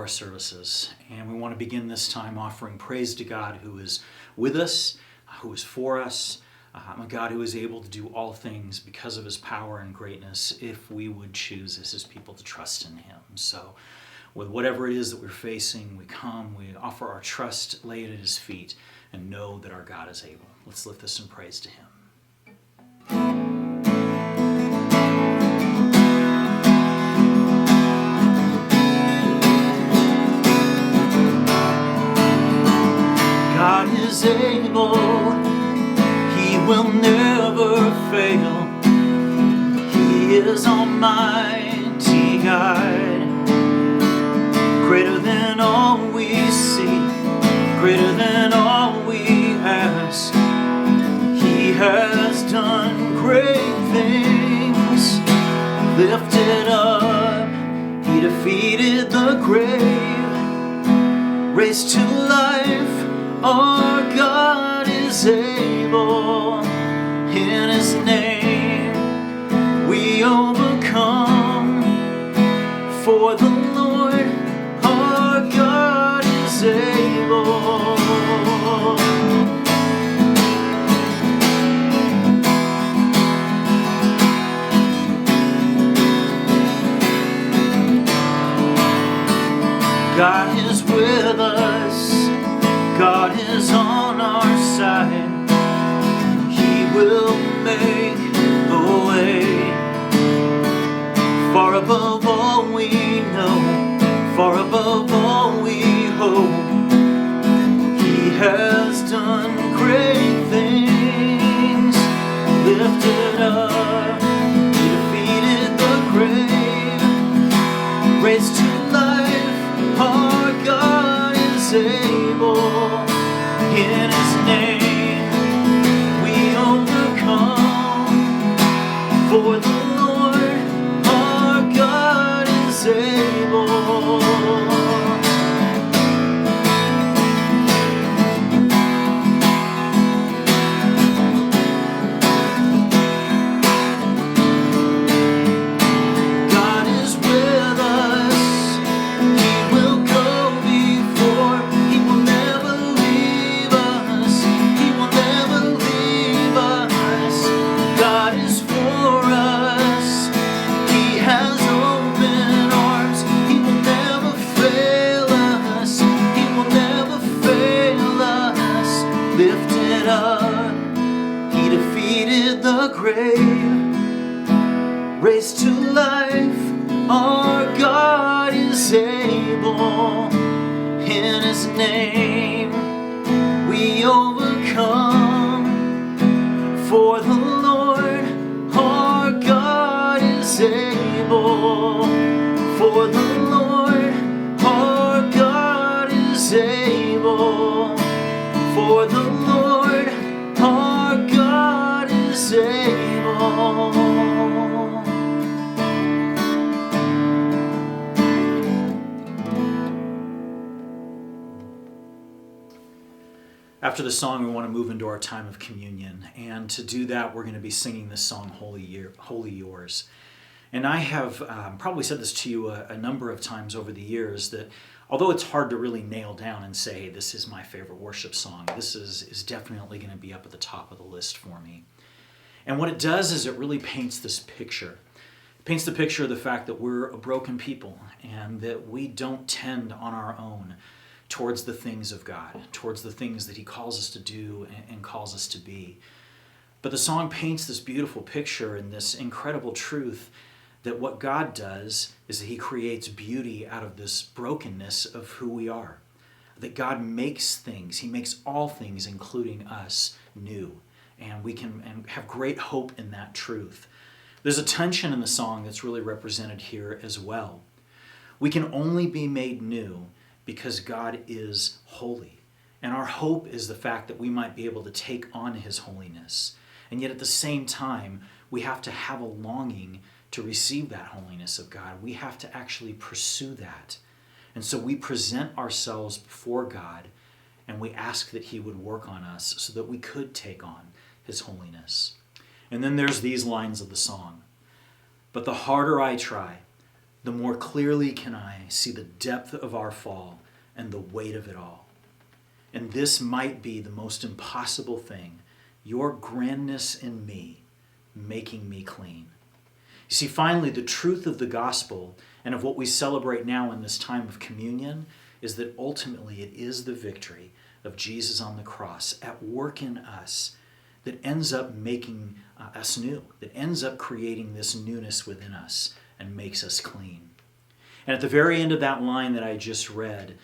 services. And we want to begin this time offering praise to God who is with us, who is for us, a God who is able to do all things because of his power and greatness if we would choose as his people to trust in him. So with whatever it is that we're facing, we come, we offer our trust, lay it at his feet, and know that our God is able. Let's lift this in praise to him. God is able, he will never fail. He is almighty God, greater than all we see, greater than all we ask. He has done great things, lifted up, he defeated the grave, raised to life. Our God is able, in his name we overcome. For the Lord our God is able. God is with us, God is on our side, he will make a way. Far above all we know, far above all we hope, he has done great things, lifted up, he defeated the grave, raised to life, our God is able. In his name we overcome. For the Lord our God is able. God is with us, he will go before, he will never leave us, he will never leave us. God is for us, he has open arms, he will never fail us, he will never fail us. Lifted up, he defeated the grave, raised to life, our God is able. In his name we overcome. For the Lord our God is able. For the Lord our God is able. For the Lord our God is able. After the song, we want to move into our time of communion. And to do that, we're going to be singing this song, Holy Yours. And I have probably said this to you a number of times over the years, that although it's hard to really nail down and say, this is my favorite worship song, this is definitely going to be up at the top of the list for me. And what it does is it really paints this picture. It paints the picture of the fact that we're a broken people and that we don't tend on our own towards the things of God, towards the things that he calls us to do and calls us to be. But the song paints this beautiful picture and this incredible truth that what God does is that he creates beauty out of this brokenness of who we are. That God makes things, he makes all things, including us, new. And we can have great hope in that truth. There's a tension in the song that's really represented here as well. We can only be made new because God is holy. And our hope is the fact that we might be able to take on his holiness. And yet at the same time, we have to have a longing to receive that holiness of God. We have to actually pursue that. And so we present ourselves before God and we ask that he would work on us so that we could take on his holiness. And then there's these lines of the song. But the harder I try, the more clearly can I see the depth of our fall and the weight of it all. And this might be the most impossible thing, your grandness in me, making me clean. You see, finally, the truth of the gospel and of what we celebrate now in this time of communion is that ultimately it is the victory of Jesus on the cross at work in us that ends up making us new, that ends up creating this newness within us and makes us clean. And at the very end of that line that I just read,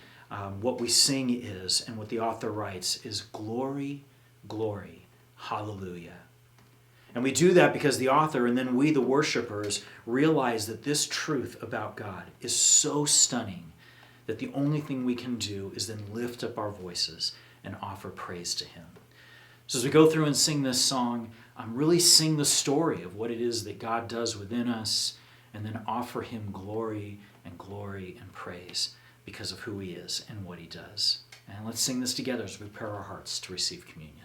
what we sing is, and what the author writes, is glory, glory, hallelujah. And we do that because the author and then we, the worshipers, realize that this truth about God is so stunning that the only thing we can do is then lift up our voices and offer praise to him. So as we go through and sing this song, really sing the story of what it is that God does within us, and then offer him glory and praise because of who he is and what he does. And let's sing this together as we prepare our hearts to receive communion.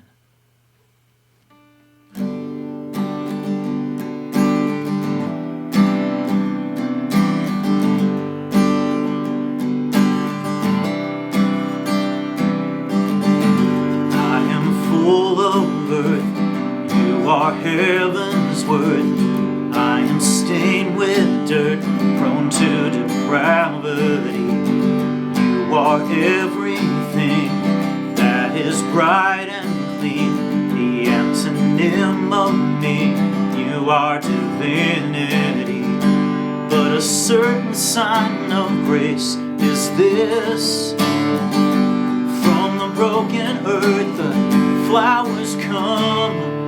Are heaven's worth. I am stained with dirt, prone to depravity. You are everything that is bright and clean, the antonym of me. You are divinity, but a certain sign of grace is this. From the broken earth, the flowers come,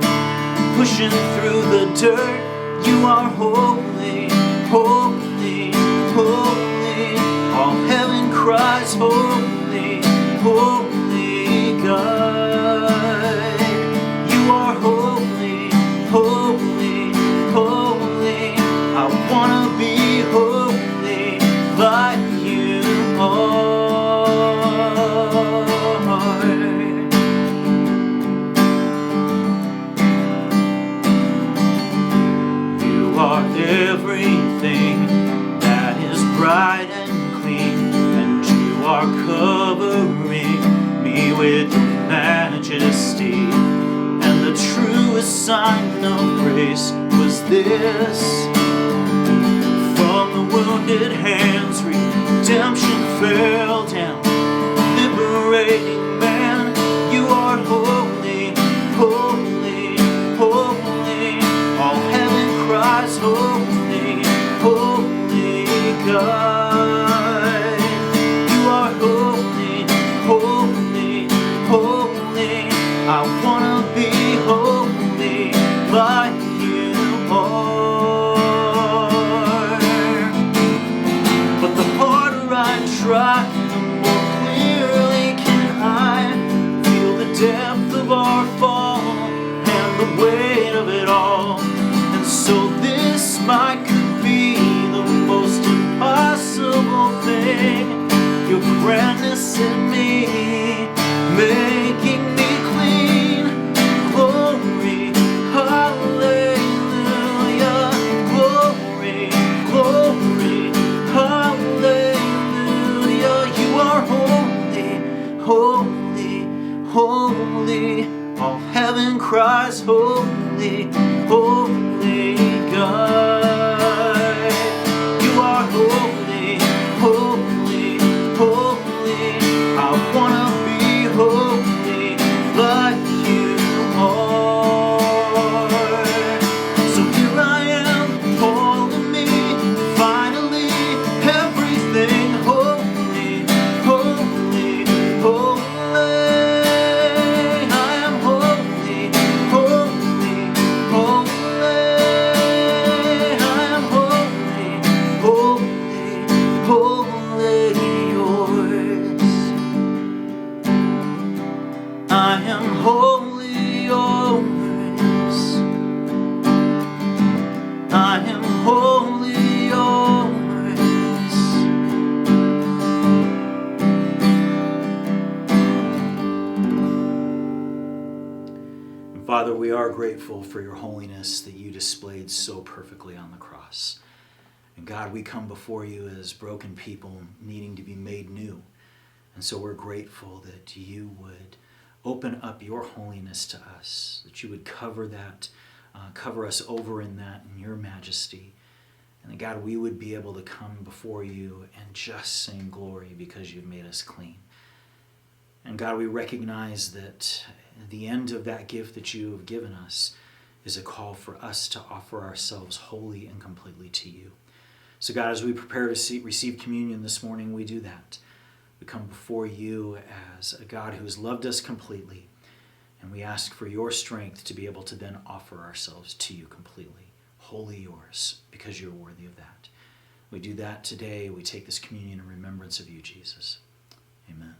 pushing through the dirt. You are holy, holy, holy. All heaven cries holy, holy God. You are holy, holy, holy. I wanna be holy like you are. Everything that is bright and clean, and you are covering me with your majesty. And the truest sign of grace was this. From the wounded hands, redemption fell down, liberating man. You are holy, holy, holy. All heaven cries holy, holy God. You are holy, holy, holy. I wanna be holy like you are. But the harder I try, the more clearly can I feel the depth of our fall and the weight of it all. So this might could be the most impossible thing, your grandness in me, making me clean. Glory, hallelujah. Glory, glory, hallelujah. You are holy, holy, holy. All heaven cries holy, holy God. You are holy, holy, holy. I wanna be holy like you are. So here I am, all of me, finally everything holy, holy, holy. I am holy, holy, holy. I am holy, holy, holy yours. I am wholly yours. I am wholly yours. And Father, we are grateful for your holiness that you displayed so perfectly on the cross. And God, we come before you as broken people needing to be made new. And so we're grateful that you would open up your holiness to us, that you would cover that, cover us over in that in your majesty. And that, God, we would be able to come before you and just sing glory because you've made us clean. And God, we recognize that the end of that gift that you have given us is a call for us to offer ourselves wholly and completely to you. So God, as we prepare to receive communion this morning, we do that. We come before you as a God who has loved us completely, and we ask for your strength to be able to then offer ourselves to you completely, wholly yours, because you're worthy of that. We do that today. We take this communion in remembrance of you, Jesus. Amen.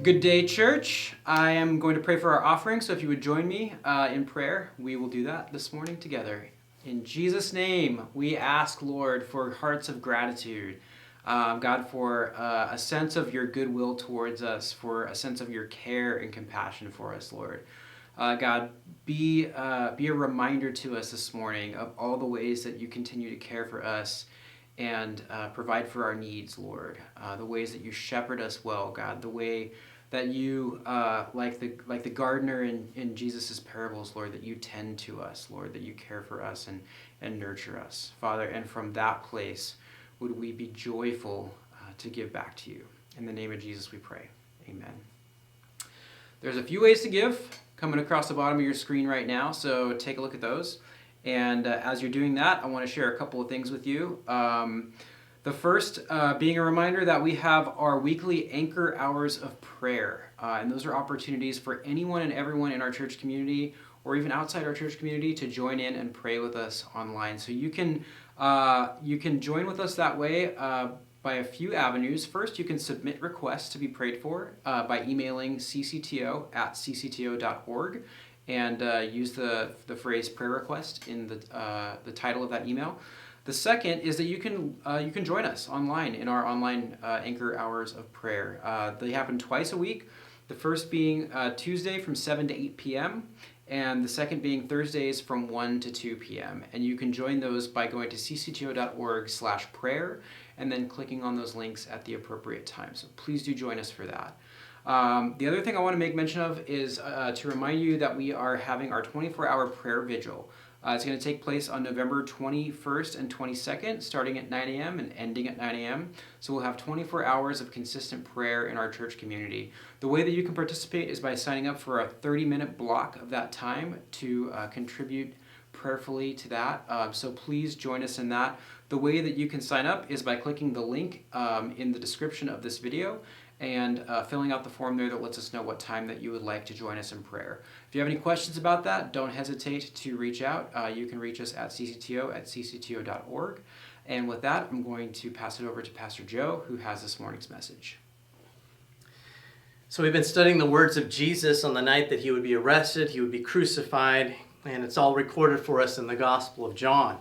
Good day, church. I am going to pray for our offering, so if you would join me in prayer, we will do that this morning together. In Jesus' name, we ask, Lord, for hearts of gratitude. God, for a sense of your goodwill towards us, for a sense of your care and compassion for us, Lord. God, be a reminder to us this morning of all the ways that you continue to care for us and provide for our needs, Lord. The ways that you shepherd us well, God. The way that you, like the gardener in Jesus' parables, Lord, that you tend to us, Lord, that you care for us and nurture us, Father. And from that place, would we be joyful to give back to you. In the name of Jesus, we pray. Amen. There's a few ways to give coming across the bottom of your screen right now, so take a look at those. And as you're doing that, I want to share a couple of things with you. The first being a reminder that we have our weekly Anchor Hours of Prayer. And those are opportunities for anyone and everyone in our church community or even outside our church community to join in and pray with us online. So you can join with us that way by a few avenues. First, you can submit requests to be prayed for by emailing ccto@ccto.org and use the phrase prayer request in the title of that email. The second is that you can join us online in our online Anchor Hours of Prayer. They happen twice a week, the first being Tuesday from 7 to 8 p.m., and the second being Thursdays from 1 to 2 p.m. And you can join those by going to ccto.org/prayer and then clicking on those links at the appropriate time. So please do join us for that. The other thing I want to make mention of is to remind you that we are having our 24-hour prayer vigil. It's going to take place on November 21st and 22nd, starting at 9 a.m. and ending at 9 a.m. So we'll have 24 hours of consistent prayer in our church community. The way that you can participate is by signing up for a 30-minute block of that time to contribute prayerfully to that. So please join us in that. The way that you can sign up is by clicking the link in the description of this video and filling out the form there that lets us know what time that you would like to join us in prayer. If you have any questions about that, don't hesitate to reach out. You can reach us at ccto@ccto.org. And with that, I'm going to pass it over to Pastor Joe, who has this morning's message. So we've been studying the words of Jesus on the night that he would be arrested, he would be crucified, and it's all recorded for us in the Gospel of John.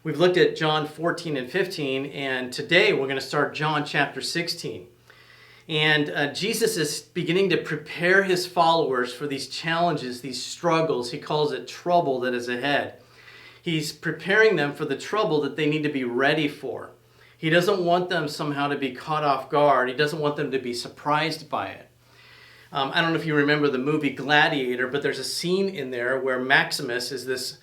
We've looked at John 14 and 15, and today we're going to start John chapter 16. And Jesus is beginning to prepare his followers for these challenges, these struggles. He calls it trouble that is ahead. He's preparing them for the trouble that they need to be ready for. He doesn't want them somehow to be caught off guard. He doesn't want them to be surprised by it. I don't know if you remember the movie Gladiator, but there's a scene in there where Maximus is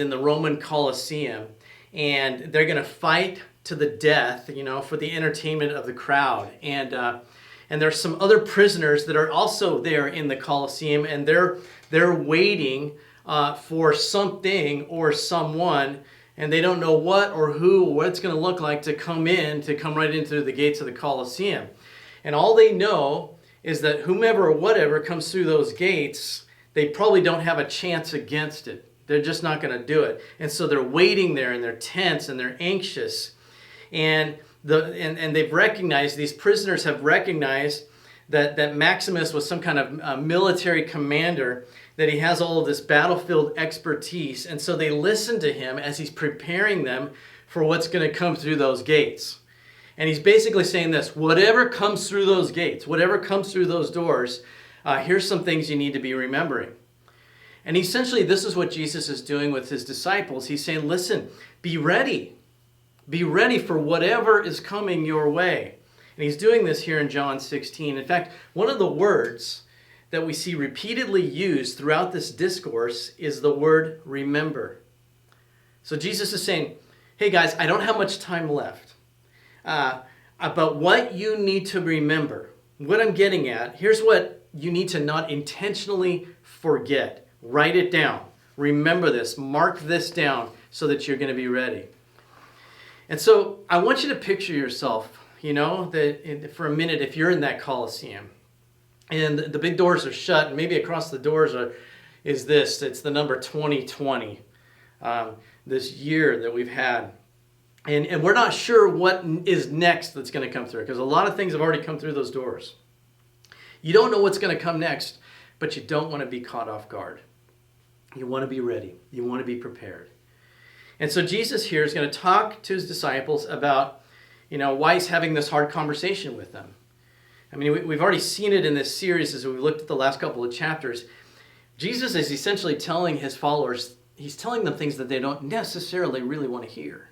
in the Roman Colosseum, and they're going to fight to the death, for the entertainment of the crowd. And there's some other prisoners that are also there in the Colosseum, and they're waiting for something or someone, and they don't know what or who or what it's going to look like to come right into the gates of the Colosseum. And all they know is that whomever or whatever comes through those gates, they probably don't have a chance against it. They're just not going to do it. And so they're waiting there, and they're tense, and they're anxious. And they've recognized, these prisoners have recognized that Maximus was some kind of military commander, that he has all of this battlefield expertise. And so they listen to him as he's preparing them for what's going to come through those gates. And he's basically saying this: whatever comes through those gates, whatever comes through those doors, here's some things you need to be remembering. And essentially, this is what Jesus is doing with his disciples. He's saying, listen, be ready. Be ready for whatever is coming your way. And he's doing this here in John 16. In fact, one of the words that we see repeatedly used throughout this discourse is the word remember. So Jesus is saying, hey guys, I don't have much time left. About what you need to remember, what I'm getting at, here's what you need to not intentionally forget. Write it down. Remember this. Mark this down so that you're going to be ready. And so I want you to picture yourself, for a minute, if you're in that Colosseum and the big doors are shut, and maybe across the doors it's the number 2020, this year that we've had. And we're not sure what is next that's going to come through, because a lot of things have already come through those doors. You don't know what's going to come next, but you don't want to be caught off guard. You want to be ready. You want to be prepared. And so Jesus here is going to talk to his disciples about, why he's having this hard conversation with them. I mean, we've already seen it in this series as we've looked at the last couple of chapters. Jesus is essentially telling his followers, he's telling them things that they don't necessarily really want to hear.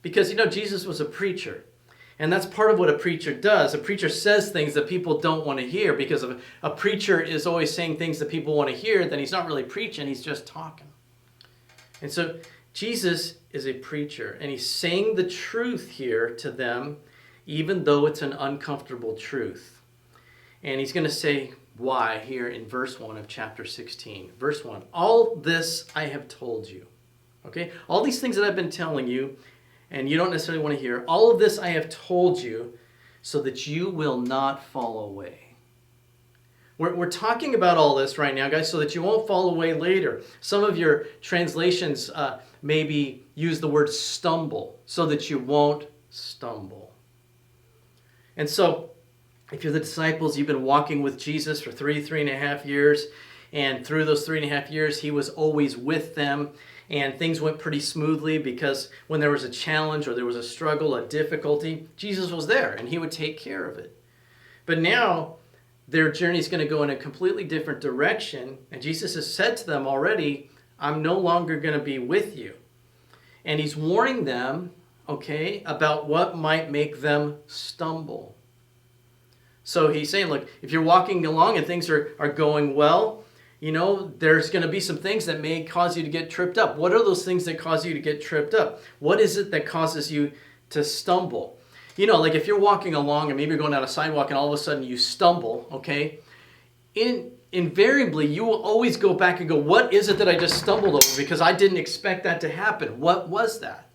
Because, Jesus was a preacher. And that's part of what a preacher does. A preacher says things that people don't want to hear, because if a preacher is always saying things that people want to hear, then he's not really preaching, he's just talking. And so Jesus is a preacher, and he's saying the truth here to them, even though it's an uncomfortable truth. And he's going to say why here in verse 1 of chapter 16. Verse 1, all this I have told you. Okay? All these things that I've been telling you, and you don't necessarily want to hear, all of this I have told you so that you will not fall away. We're talking about all this right now, guys, so that you won't fall away later. Some of your translations maybe use the word stumble, so that you won't stumble. And so, if you're the disciples, you've been walking with Jesus for 3.5 years, and through those 3.5 years, he was always with them, and things went pretty smoothly, because when there was a challenge or there was a struggle, a difficulty, Jesus was there, and he would take care of it. But now, their journey is going to go in a completely different direction. And Jesus has said to them already, I'm no longer going to be with you. And he's warning them, about what might make them stumble. So he's saying, look, if you're walking along and things are going well, there's going to be some things that may cause you to get tripped up. What are those things that cause you to get tripped up? What is it that causes you to stumble? Like if you're walking along and maybe you're going down a sidewalk and all of a sudden you stumble, okay? Invariably, you will always go back and go, what is it that I just stumbled over? Because I didn't expect that to happen. What was that?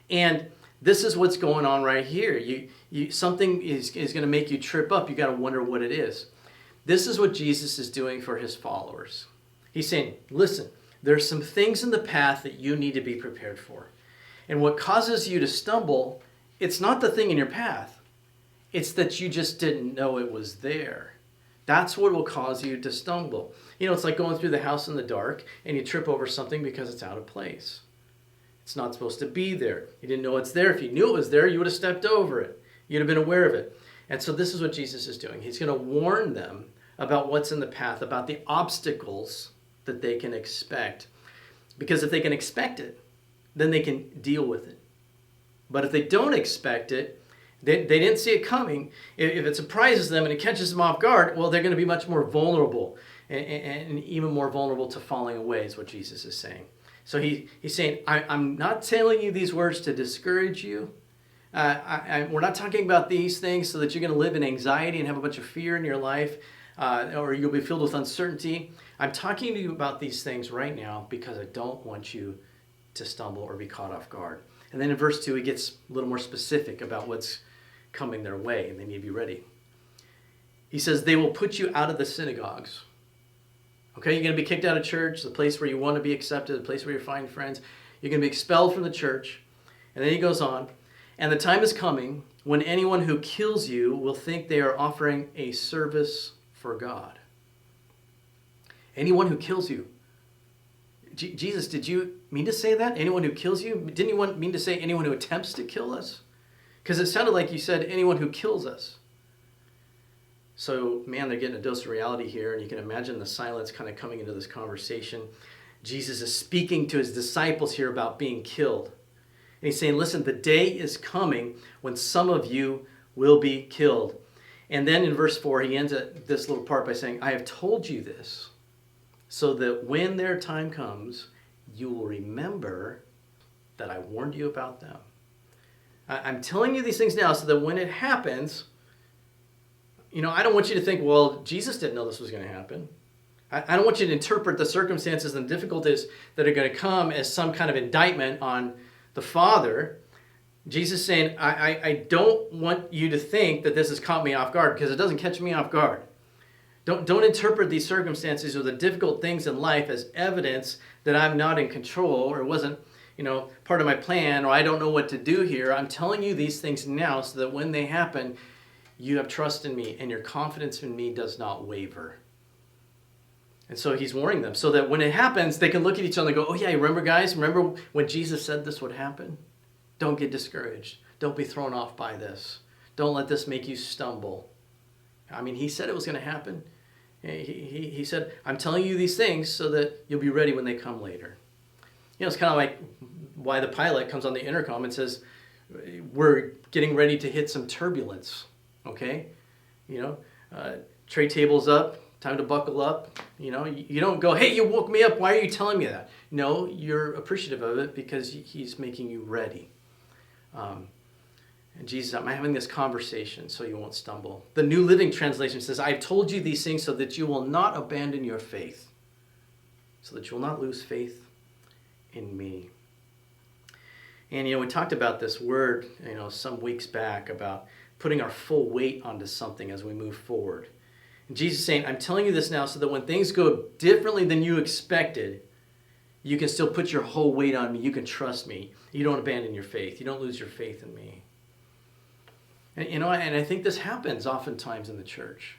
And this is what's going on right here. Something is going to make you trip up. You got to wonder what it is. This is what Jesus is doing for his followers. He's saying, listen, there's some things in the path that you need to be prepared for. And what causes you to stumble, it's not the thing in your path. It's that you just didn't know it was there. That's what will cause you to stumble. It's like going through the house in the dark and you trip over something because it's out of place. It's not supposed to be there. You didn't know it's there. If you knew it was there, you would have stepped over it. You'd have been aware of it. And so this is what Jesus is doing. He's going to warn them about what's in the path, about the obstacles that they can expect. Because if they can expect it, then they can deal with it. But if they don't expect it, they didn't see it coming, if it surprises them and it catches them off guard, well, they're going to be much more vulnerable and even more vulnerable to falling away is what Jesus is saying. So he's saying, I'm not telling you these words to discourage you. We're not talking about these things so that you're going to live in anxiety and have a bunch of fear in your life, or you'll be filled with uncertainty. I'm talking to you about these things right now because I don't want you to stumble or be caught off guard. And then in verse 2, he gets a little more specific about what's coming their way, and they need to be ready. He says, they will put you out of the synagogues. Okay, you're going to be kicked out of church, the place where you want to be accepted, the place where you find friends. You're going to be expelled from the church. And then he goes on, and the time is coming when anyone who kills you will think they are offering a service for God. Anyone who kills you. Jesus, did you mean to say that? Anyone who kills you? Didn't you mean to say anyone who attempts to kill us? Because it sounded like you said anyone who kills us. So, man, they're getting a dose of reality here, and you can imagine the silence kind of coming into this conversation. Jesus is speaking to his disciples here about being killed. And he's saying, listen, the day is coming when some of you will be killed. And then in verse 4, he ends this little part by saying, I have told you this, so that when their time comes, you will remember that I warned you about them. I'm telling you these things now so that when it happens, I don't want you to think, well, Jesus didn't know this was going to happen. I don't want you to interpret the circumstances and difficulties that are going to come as some kind of indictment on the Father. Jesus is saying, I don't want you to think that this has caught me off guard, because it doesn't catch me off guard. Don't interpret these circumstances or the difficult things in life as evidence that I'm not in control or it wasn't, part of my plan, or I don't know what to do here. I'm telling you these things now so that when they happen, you have trust in me and your confidence in me does not waver. And so he's warning them so that when it happens, they can look at each other and go, oh yeah, remember guys? Remember when Jesus said this would happen? Don't get discouraged. Don't be thrown off by this. Don't let this make you stumble. I mean, he said it was going to happen. He said, I'm telling you these things so that you'll be ready when they come later. It's kind of like why the pilot comes on the intercom and says, we're getting ready to hit some turbulence, okay? Tray table's up, time to buckle up. You don't go, hey, you woke me up, why are you telling me that? No, you're appreciative of it because he's making you ready. And Jesus, I'm having this conversation so you won't stumble. The New Living Translation says, I've told you these things so that you will not abandon your faith, so that you will not lose faith in me. And, we talked about this word, some weeks back about putting our full weight onto something as we move forward. And Jesus is saying, I'm telling you this now so that when things go differently than you expected, you can still put your whole weight on me. You can trust me. You don't abandon your faith. You don't lose your faith in me. And, and I think this happens oftentimes in the church.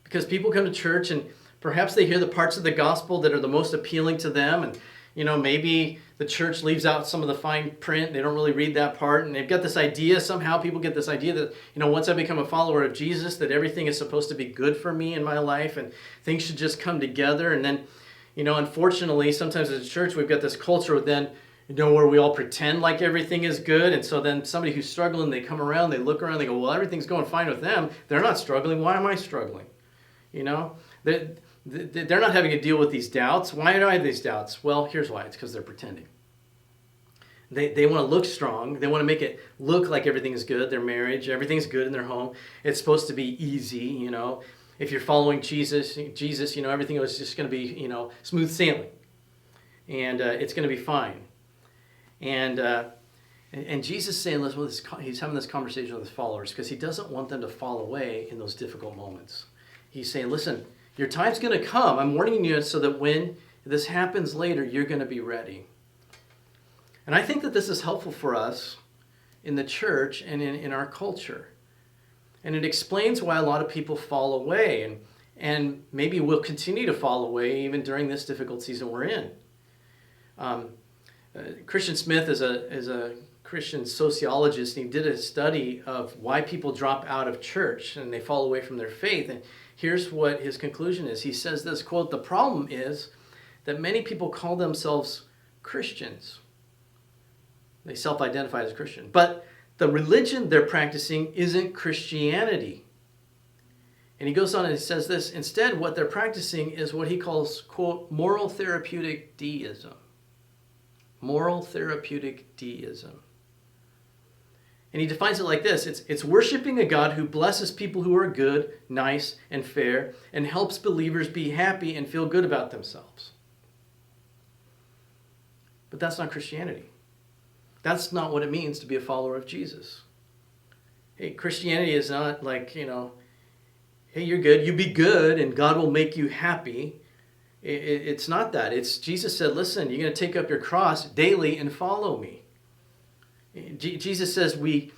Because people come to church and perhaps they hear the parts of the gospel that are the most appealing to them. And, maybe the church leaves out some of the fine print. They don't really read that part. And they've got this idea, somehow people get this idea that, once I become a follower of Jesus, that everything is supposed to be good for me in my life and things should just come together. And then, unfortunately, sometimes as a church, we've got this culture then, where we all pretend like everything is good. And so then somebody who's struggling, they come around, they look around, they go, well, everything's going fine with them. They're not struggling. Why am I struggling? They're not having to deal with these doubts. Why do I have these doubts? Well, here's why. It's because they're pretending. They want to look strong. They want to make it look like everything is good. Their marriage, everything's good in their home. It's supposed to be easy, If you're following Jesus, everything is just going to be, smooth sailing. And it's going to be fine. And Jesus is saying, listen, he's having this conversation with his followers because he doesn't want them to fall away in those difficult moments. He's saying, listen, your time's going to come. I'm warning you so that when this happens later, you're going to be ready. And I think that this is helpful for us in the church and in our culture. And it explains why a lot of people fall away and maybe will continue to fall away even during this difficult season we're in. Christian Smith is a Christian sociologist, and he did a study of why people drop out of church and they fall away from their faith. And here's what his conclusion is. He says this, quote, "The problem is that many people call themselves Christians. They self-identify as Christian. But the religion they're practicing isn't Christianity." And he goes on and he says this, instead what they're practicing is what he calls, quote, moral therapeutic deism. Moral therapeutic deism. And he defines it like this. It's worshiping a God who blesses people who are good, nice, and fair, and helps believers be happy and feel good about themselves. But that's not Christianity. That's not what it means to be a follower of Jesus. Hey, Christianity is not like, hey, you're good, you be good, and God will make you happy. It's not that. It's Jesus said, listen, you're going to take up your cross daily and follow me. Jesus says we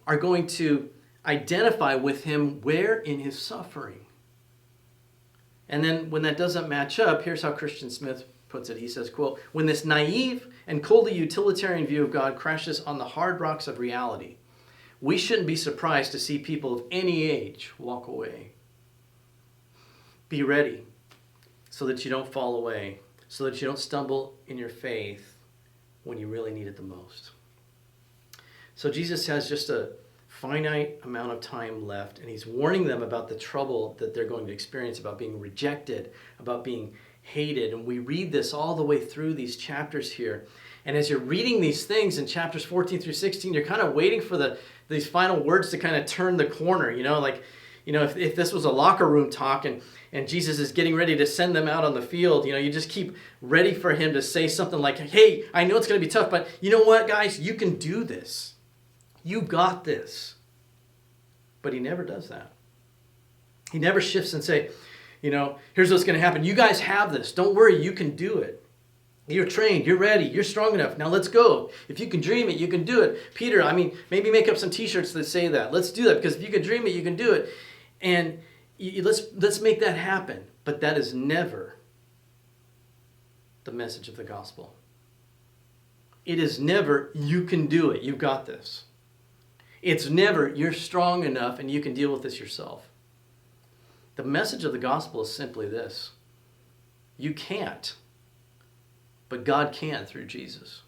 are going to identify with him where? In his suffering. And then when that doesn't match up, here's how Christian Smith puts it. He says, quote, "When this naive and coldly utilitarian view of God crashes on the hard rocks of reality, we shouldn't be surprised to see people of any age walk away. Be ready so that you don't fall away, so that you don't stumble in your faith when you really need it the most." So Jesus has just a finite amount of time left, and he's warning them about the trouble that they're going to experience, about being rejected, about being hated. And we read this all the way through these chapters here. And as you're reading these things in chapters 14 through 16, you're kind of waiting for these final words to kind of turn the corner. If this was a locker room talk and Jesus is getting ready to send them out on the field, you just keep ready for him to say something like, hey, I know it's going to be tough, but you know what, guys? You can do this. You got this. But he never does that. He never shifts and say, here's what's going to happen. You guys have this. Don't worry. You can do it. You're trained. You're ready. You're strong enough. Now let's go. If you can dream it, you can do it. Peter, maybe make up some t-shirts that say that. Let's do that, because if you can dream it, you can do it. And let's make that happen. But that is never the message of the gospel. It is never, you can do it. You've got this. It's never, you're strong enough and you can deal with this yourself. The message of the gospel is simply this. You can't, but God can through Jesus.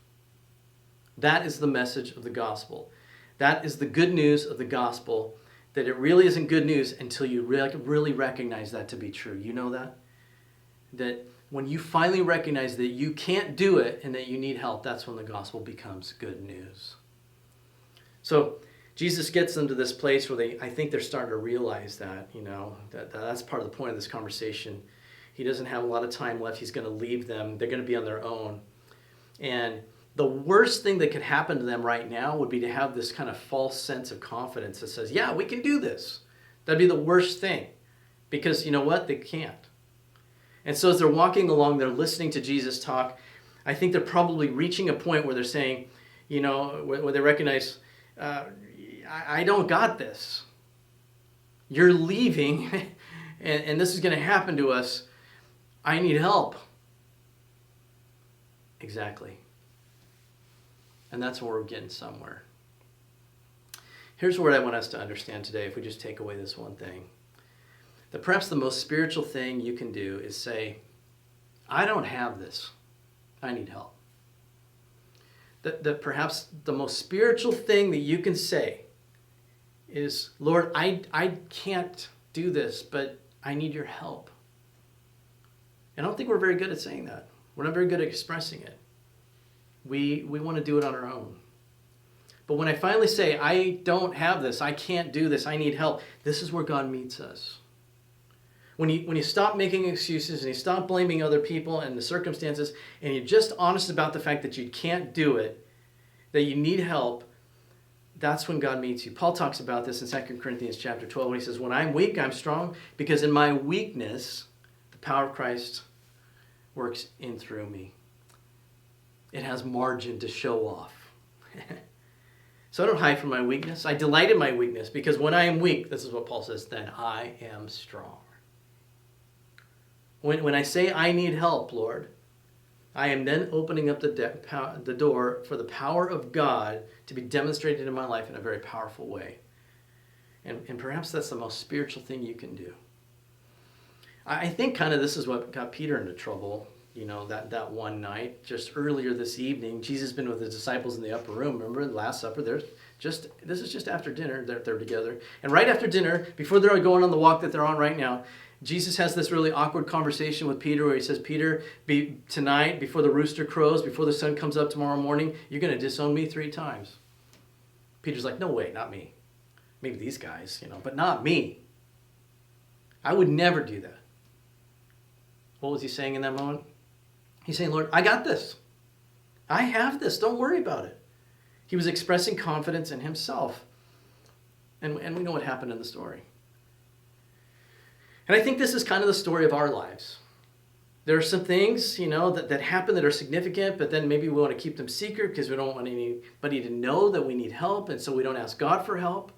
That is the message of the gospel. That is the good news of the gospel, that it really isn't good news until you really recognize that to be true. You know that? That when you finally recognize that you can't do it and that you need help, that's when the gospel becomes good news. So Jesus gets them to this place where I think they're starting to realize that, that's part of the point of this conversation. He doesn't have a lot of time left. He's going to leave them. They're going to be on their own. And the worst thing that could happen to them right now would be to have this kind of false sense of confidence that says, yeah, we can do this. That'd be the worst thing. Because you know what? They can't. And so as they're walking along, they're listening to Jesus talk. I think they're probably reaching a point where they're saying, where they recognize, I don't got this. You're leaving, and this is going to happen to us. I need help. Exactly. And that's where we're getting somewhere. Here's what I want us to understand today, if we just take away this one thing. That perhaps the most spiritual thing you can do is say, I don't have this. I need help. that perhaps the most spiritual thing that you can say is, Lord, I can't do this, but I need your help. And I don't think we're very good at saying that. We're not very good at expressing it. We want to do it on our own. But when I finally say, I don't have this, I can't do this, I need help, this is where God meets us. When you stop making excuses and you stop blaming other people and the circumstances, and you're just honest about the fact that you can't do it, that you need help, that's when God meets you. Paul talks about this in 2 Corinthians chapter 12 when he says, when I'm weak, I'm strong, because in my weakness, the power of Christ works in through me. It has margin to show off. So I don't hide from my weakness. I delight in my weakness, because when I am weak, this is what Paul says, then I am strong. When I say I need help, Lord, I am then opening up the door for the power of God to be demonstrated in my life in a very powerful way. And perhaps that's the most spiritual thing you can do. I think kind of this is what got Peter into trouble, that one night, just earlier this evening. Jesus has been with his disciples in the upper room. Remember the Last Supper? This is just after dinner. They're together. And right after dinner, before they're going on the walk that they're on right now, Jesus has this really awkward conversation with Peter where he says, Peter, tonight, before the rooster crows, before the sun comes up tomorrow morning, you're going to disown me 3 times. Peter's like, no way, not me. Maybe these guys, but not me. I would never do that. What was he saying in that moment? He's saying, Lord, I got this. I have this. Don't worry about it. He was expressing confidence in himself. And we know what happened in the story. And I think this is kind of the story of our lives. There are some things, that happen that are significant, but then maybe we want to keep them secret because we don't want anybody to know that we need help, and so we don't ask God for help,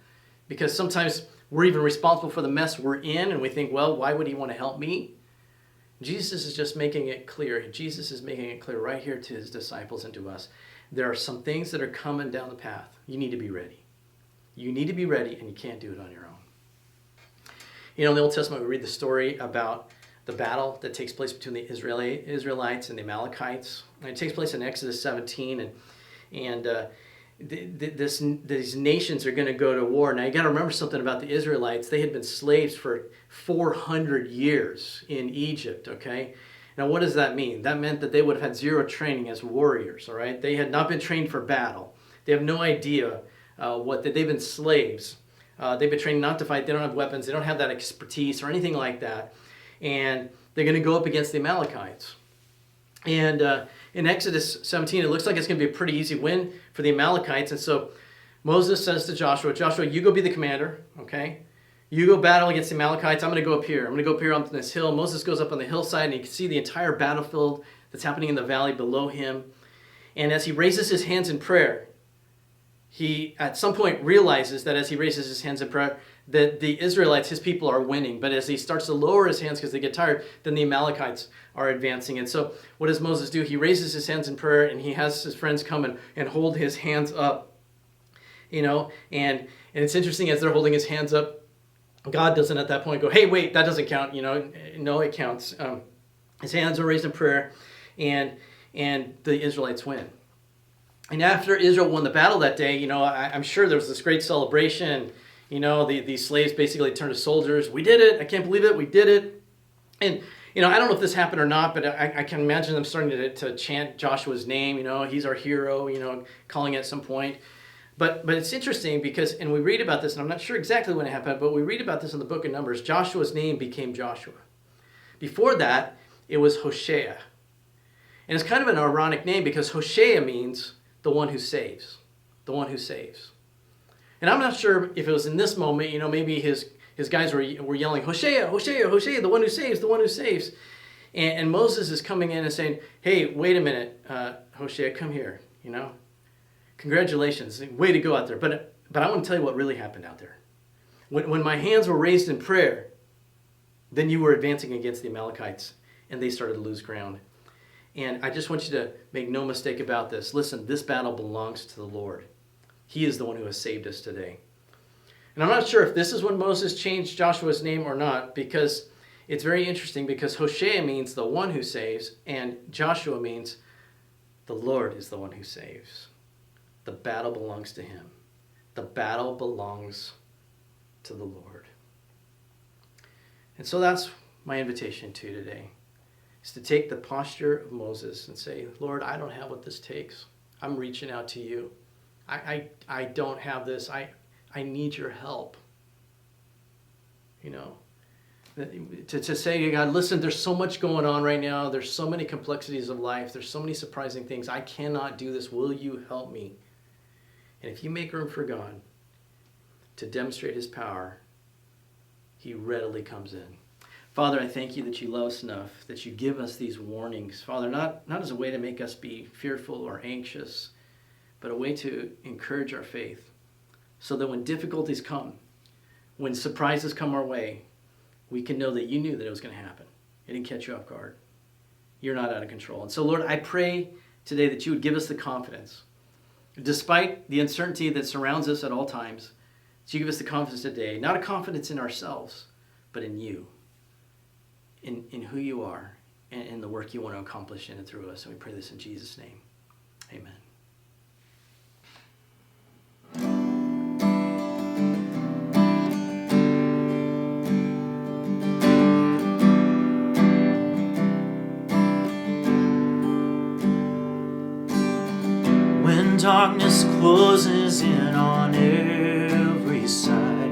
because sometimes we're even responsible for the mess we're in, and we think, well, why would he want to help me? Jesus is just making it clear. Jesus is making it clear right here to his disciples and to us. There are some things that are coming down the path. You need to be ready. You need to be ready, and you can't do it on your own. In the Old Testament, we read the story about the battle that takes place between the Israelites and the Amalekites. And it takes place in Exodus 17, and these nations are going to go to war. Now, you got to remember something about the Israelites. They had been slaves for 400 years in Egypt, okay? Now, what does that mean? That meant that they would have had 0 training as warriors, all right? They had not been trained for battle. They have no idea they've been slaves. They've been trained not to fight. They don't have weapons. They don't have that expertise or anything like that. And they're going to go up against the Amalekites. And in Exodus 17, it looks like it's going to be a pretty easy win for the Amalekites. And so Moses says to Joshua, you go be the commander, okay? You go battle against the Amalekites. I'm going to go up here. I'm going to go up here on this hill. Moses goes up on the hillside, and you can see the entire battlefield that's happening in the valley below him. And as he raises his hands in prayer, he at some point realizes that as he raises his hands in prayer, that the Israelites, his people, are winning. But as he starts to lower his hands because they get tired, then the Amalekites are advancing. And so what does Moses do? He raises his hands in prayer, and he has his friends come and hold his hands up. And it's interesting, as they're holding his hands up, God doesn't at that point go, hey, wait, that doesn't count. No, it counts. His hands are raised in prayer, and the Israelites win. And after Israel won the battle that day, I'm sure there was this great celebration. These slaves basically turned to soldiers. We did it. I can't believe it. We did it. And, I don't know if this happened or not, but I can imagine them starting to chant Joshua's name. He's our hero, calling it at some point. But it's interesting because, and we read about this, and I'm not sure exactly when it happened, but we read about this in the book of Numbers. Joshua's name became Joshua. Before that, it was Hoshea. And it's kind of an ironic name because Hoshea means the one who saves. The one who saves. And I'm not sure if it was in this moment, maybe his guys were yelling, Hoshea, Hoshea, Hoshea, the one who saves, the one who saves. And Moses is coming in and saying, hey, wait a minute, Hoshea, come here, Congratulations, way to go out there. But I want to tell you what really happened out there. When my hands were raised in prayer, then you were advancing against the Amalekites, and they started to lose ground. And I just want you to make no mistake about this. Listen, this battle belongs to the Lord. He is the one who has saved us today. And I'm not sure if this is when Moses changed Joshua's name or not, because it's very interesting, because Hoshea means the one who saves, and Joshua means the Lord is the one who saves. The battle belongs to him. The battle belongs to the Lord. And so that's my invitation to you today, is to take the posture of Moses and say, Lord, I don't have what this takes. I'm reaching out to you. I don't have this. I need your help. You know, to say to God, listen, there's so much going on right now. There's so many complexities of life. There's so many surprising things. I cannot do this. Will you help me? And if you make room for God to demonstrate his power, he readily comes in. Father, I thank you that you love us enough, that you give us these warnings. Father, not as a way to make us be fearful or anxious, but a way to encourage our faith, so that when difficulties come, when surprises come our way, we can know that you knew that it was going to happen. It didn't catch you off guard. You're not out of control. And so, Lord, I pray today that you would give us the confidence, despite the uncertainty that surrounds us at all times, that you give us the confidence today, not a confidence in ourselves, but in you, in who you are, and in the work you want to accomplish in and through us. And we pray this in Jesus' name. Amen. Darkness closes in on every side,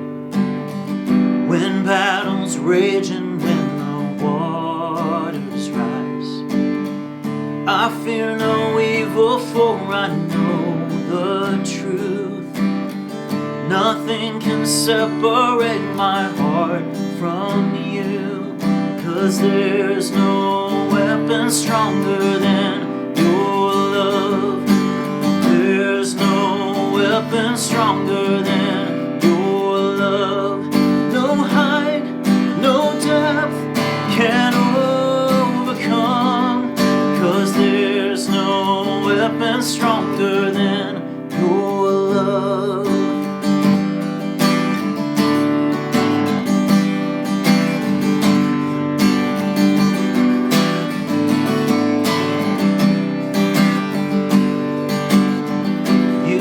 when battles rage and when the waters rise, I fear no evil, for I know the truth. Nothing can separate my heart from you, 'cause there's no weapon stronger than your love. There's no weapon stronger than your love. No height, no depth can overcome, 'cause there's no weapon stronger than your love.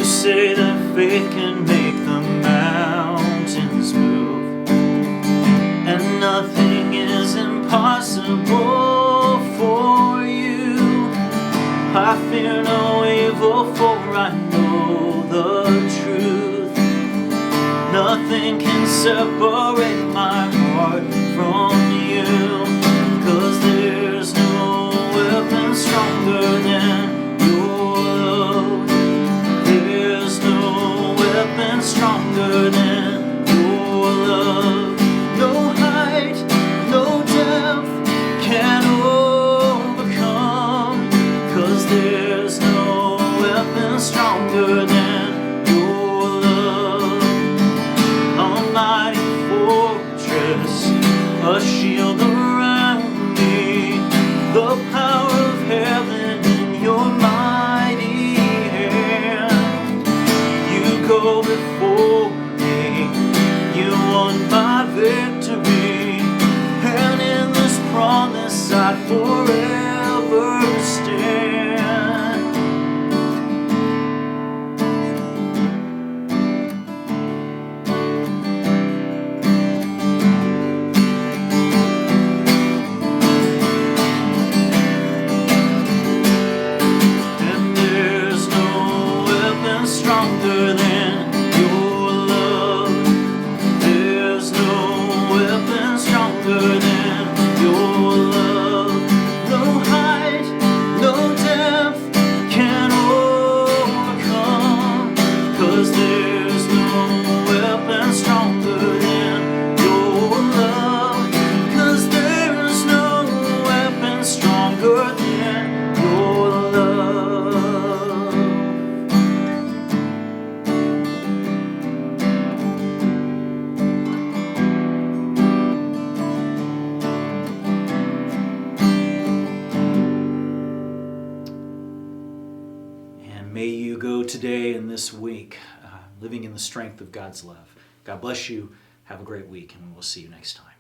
Say that faith can make the mountains move, and nothing is impossible for you. I fear no evil, for I know the truth. Nothing can separate my heart from you, 'cause there's no weapon stronger than your love. There's no weapon stronger than your love. No height, no depth can overcome, 'cause there's no weapon stronger than your love. A mighty fortress, a shield around me, the power of heaven in your mighty hand. You go before me, you won my victory, and in this promise I forever stand. And there's no weapon stronger than your love. There's no weapon stronger than your love. No height, no depth can overcome, 'cause there's no weapon stronger than your love. 'Cause there's no weapon stronger than your love. And may you go today and this week living in the strength of God's love. God bless you. Have a great week, and we'll see you next time.